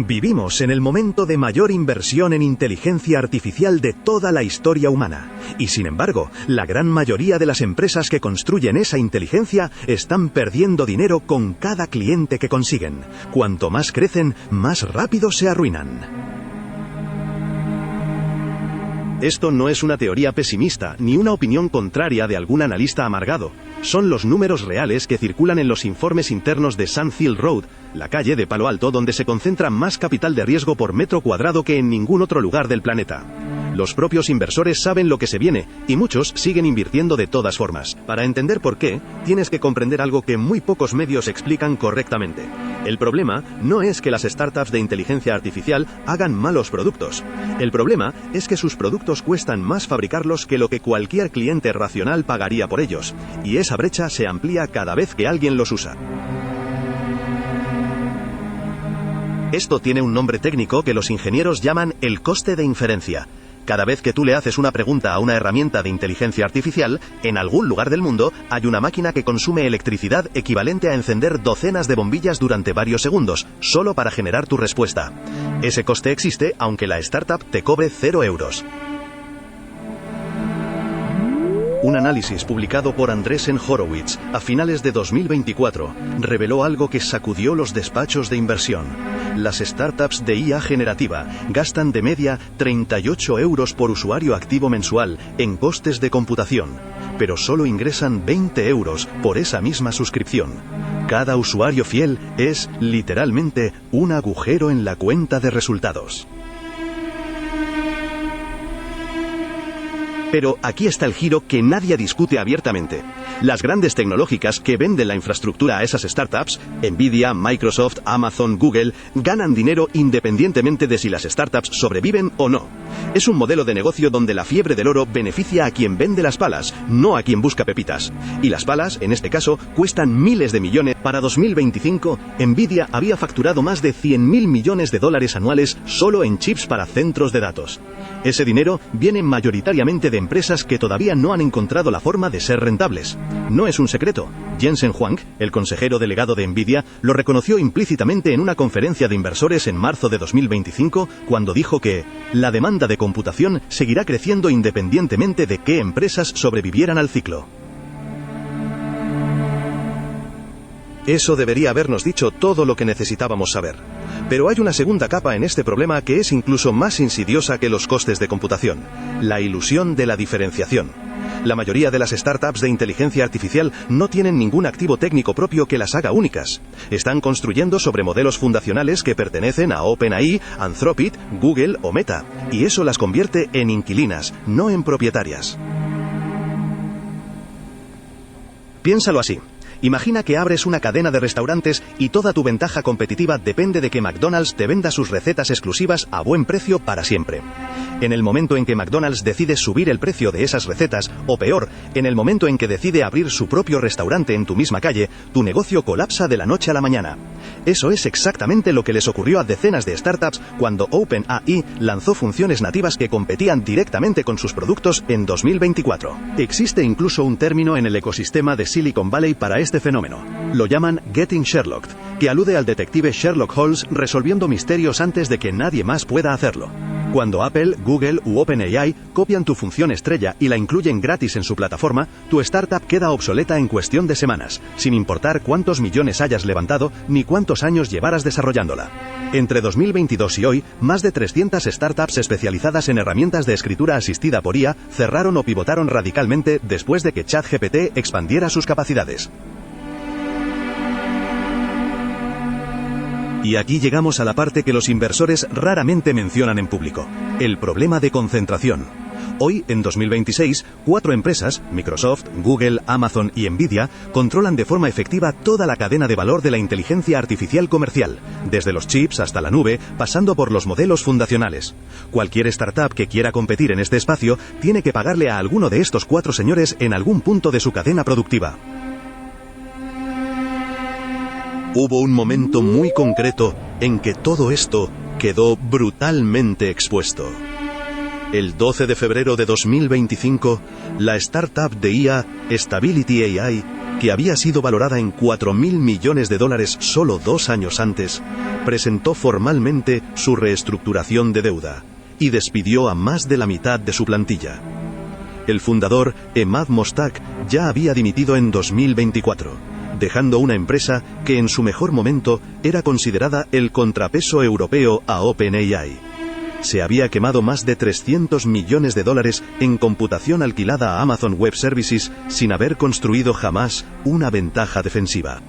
Vivimos en el momento de mayor inversión en inteligencia artificial de toda la historia humana. Y sin embargo, la gran mayoría de las empresas que construyen esa inteligencia están perdiendo dinero con cada cliente que consiguen. Cuanto más crecen, más rápido se arruinan. Esto no es una teoría pesimista, ni una opinión contraria de algún analista amargado. Son los números reales que circulan en los informes internos de Sand Hill Road, la calle de Palo Alto donde se concentra más capital de riesgo por metro cuadrado que en ningún otro lugar del planeta. Los propios inversores saben lo que se viene, y muchos siguen invirtiendo de todas formas. Para entender por qué, tienes que comprender algo que muy pocos medios explican correctamente. El problema no es que las startups de inteligencia artificial hagan malos productos. El problema es que sus productos cuestan más fabricarlos que lo que cualquier cliente racional pagaría por ellos, y esa brecha se amplía cada vez que alguien los usa. Esto tiene un nombre técnico que los ingenieros llaman el coste de inferencia. Cada vez que tú le haces una pregunta a una herramienta de inteligencia artificial, en algún lugar del mundo hay una máquina que consume electricidad equivalente a encender docenas de bombillas durante varios segundos, solo para generar tu respuesta. Ese coste existe aunque la startup te cobre 0 euros. Un análisis publicado por Andreessen Horowitz a finales de 2024 reveló algo que sacudió los despachos de inversión. Las startups de IA generativa gastan de media 38 euros por usuario activo mensual en costes de computación, pero solo ingresan 20 euros por esa misma suscripción. Cada usuario fiel es, literalmente, un agujero en la cuenta de resultados. Pero aquí está el giro que nadie discute abiertamente. Las grandes tecnológicas que venden la infraestructura a esas startups, Nvidia, Microsoft, Amazon, Google, ganan dinero independientemente de si las startups sobreviven o no. Es un modelo de negocio donde la fiebre del oro beneficia a quien vende las palas, no a quien busca pepitas. Y las palas, en este caso, cuestan miles de millones. Para 2025, Nvidia había facturado más de 100.000 millones de dólares anuales solo en chips para centros de datos. Ese dinero viene mayoritariamente de empresas que todavía no han encontrado la forma de ser rentables. No es un secreto. Jensen Huang, el consejero delegado de Nvidia, lo reconoció implícitamente en una conferencia de inversores en marzo de 2025, cuando dijo que la demanda de computación seguirá creciendo independientemente de qué empresas sobrevivieran al ciclo. Eso debería habernos dicho todo lo que necesitábamos saber. Pero hay una segunda capa en este problema que es incluso más insidiosa que los costes de computación: la ilusión de la diferenciación. La mayoría de las startups de inteligencia artificial no tienen ningún activo técnico propio que las haga únicas. Están construyendo sobre modelos fundacionales que pertenecen a OpenAI, Anthropic, Google o Meta, y eso las convierte en inquilinas, no en propietarias. Piénsalo así. Imagina que abres una cadena de restaurantes y toda tu ventaja competitiva depende de que McDonald's te venda sus recetas exclusivas a buen precio para siempre. En el momento en que McDonald's decide subir el precio de esas recetas, o peor, en el momento en que decide abrir su propio restaurante en tu misma calle, tu negocio colapsa de la noche a la mañana. Eso es exactamente lo que les ocurrió a decenas de startups cuando OpenAI lanzó funciones nativas que competían directamente con sus productos en 2024. Existe incluso un término en el ecosistema de Silicon Valley para este fenómeno. Lo llaman Getting Sherlocked, que alude al detective Sherlock Holmes resolviendo misterios antes de que nadie más pueda hacerlo. Cuando Apple, Google u OpenAI copian tu función estrella y la incluyen gratis en su plataforma, tu startup queda obsoleta en cuestión de semanas, sin importar cuántos millones hayas levantado ni cuántos años llevaras desarrollándola. Entre 2022 y hoy, más de 300 startups especializadas en herramientas de escritura asistida por IA cerraron o pivotaron radicalmente después de que ChatGPT expandiera sus capacidades. Y aquí llegamos a la parte que los inversores raramente mencionan en público: el problema de concentración. Hoy, en 2026, 4 empresas, Microsoft, Google, Amazon y Nvidia, controlan de forma efectiva toda la cadena de valor de la inteligencia artificial comercial, desde los chips hasta la nube, pasando por los modelos fundacionales. Cualquier startup que quiera competir en este espacio tiene que pagarle a alguno de estos 4 señores en algún punto de su cadena productiva. Hubo un momento muy concreto en que todo esto quedó brutalmente expuesto. El 12 de febrero de 2025, la startup de IA Stability AI que había sido valorada en $4.000 millones solo 2 años antes, presentó formalmente su reestructuración de deuda y despidió a más de la mitad de su plantilla. El fundador, Emad Mostak, ya había dimitido en 2024, dejando una empresa que en su mejor momento era considerada el contrapeso europeo a OpenAI. Se había quemado más de $300 millones en computación alquilada a Amazon Web Services sin haber construido jamás una ventaja defensiva.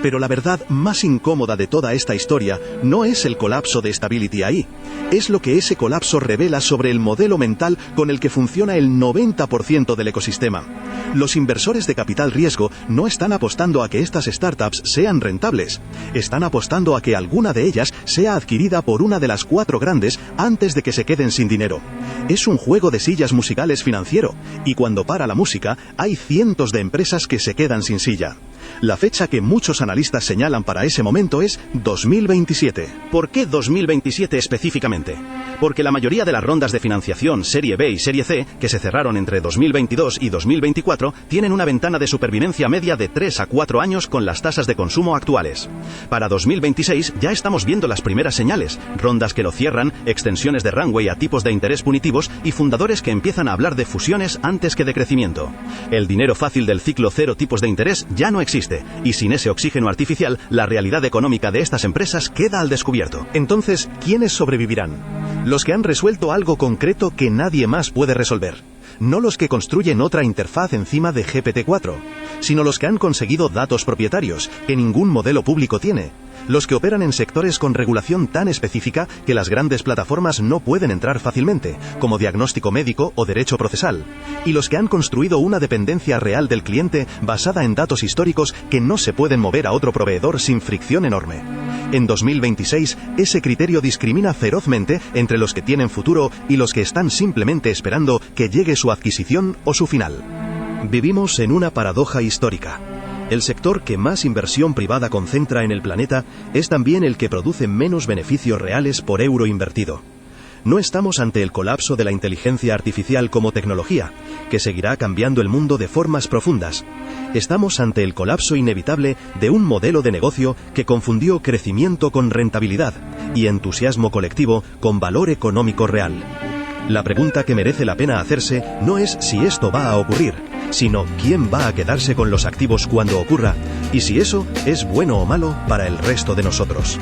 Pero la verdad más incómoda de toda esta historia no es el colapso de Stability AI, es lo que ese colapso revela sobre el modelo mental con el que funciona el 90% del ecosistema. Los inversores de capital riesgo no están apostando a que estas startups sean rentables, están apostando a que alguna de ellas sea adquirida por una de las 4 grandes antes de que se queden sin dinero. Es un juego de sillas musicales financiero, y cuando para la música, hay cientos de empresas que se quedan sin silla. La fecha que muchos analistas señalan para ese momento es 2027. ¿Por qué 2027 específicamente? Porque la mayoría de las rondas de financiación Serie B y Serie C, que se cerraron entre 2022 y 2024, tienen una ventana de supervivencia media de 3 a 4 años con las tasas de consumo actuales. Para 2026 ya estamos viendo las primeras señales, rondas que lo cierran, extensiones de runway a tipos de interés punitivos y fundadores que empiezan a hablar de fusiones antes que de crecimiento. El dinero fácil del ciclo cero tipos de interés ya no existe, y sin ese oxígeno artificial, la realidad económica de estas empresas queda al descubierto. Entonces, ¿quiénes sobrevivirán? Los que han resuelto algo concreto que nadie más puede resolver. No los que construyen otra interfaz encima de GPT-4, sino los que han conseguido datos propietarios, que ningún modelo público tiene. Los que operan en sectores con regulación tan específica que las grandes plataformas no pueden entrar fácilmente, como diagnóstico médico o derecho procesal. Y los que han construido una dependencia real del cliente basada en datos históricos que no se pueden mover a otro proveedor sin fricción enorme. En 2026, ese criterio discrimina ferozmente entre los que tienen futuro y los que están simplemente esperando que llegue su adquisición o su final. Vivimos en una paradoja histórica. El sector que más inversión privada concentra en el planeta es también el que produce menos beneficios reales por euro invertido. No estamos ante el colapso de la inteligencia artificial como tecnología, que seguirá cambiando el mundo de formas profundas. Estamos ante el colapso inevitable de un modelo de negocio que confundió crecimiento con rentabilidad y entusiasmo colectivo con valor económico real. La pregunta que merece la pena hacerse no es si esto va a ocurrir, sino quién va a quedarse con los activos cuando ocurra, y si eso es bueno o malo para el resto de nosotros.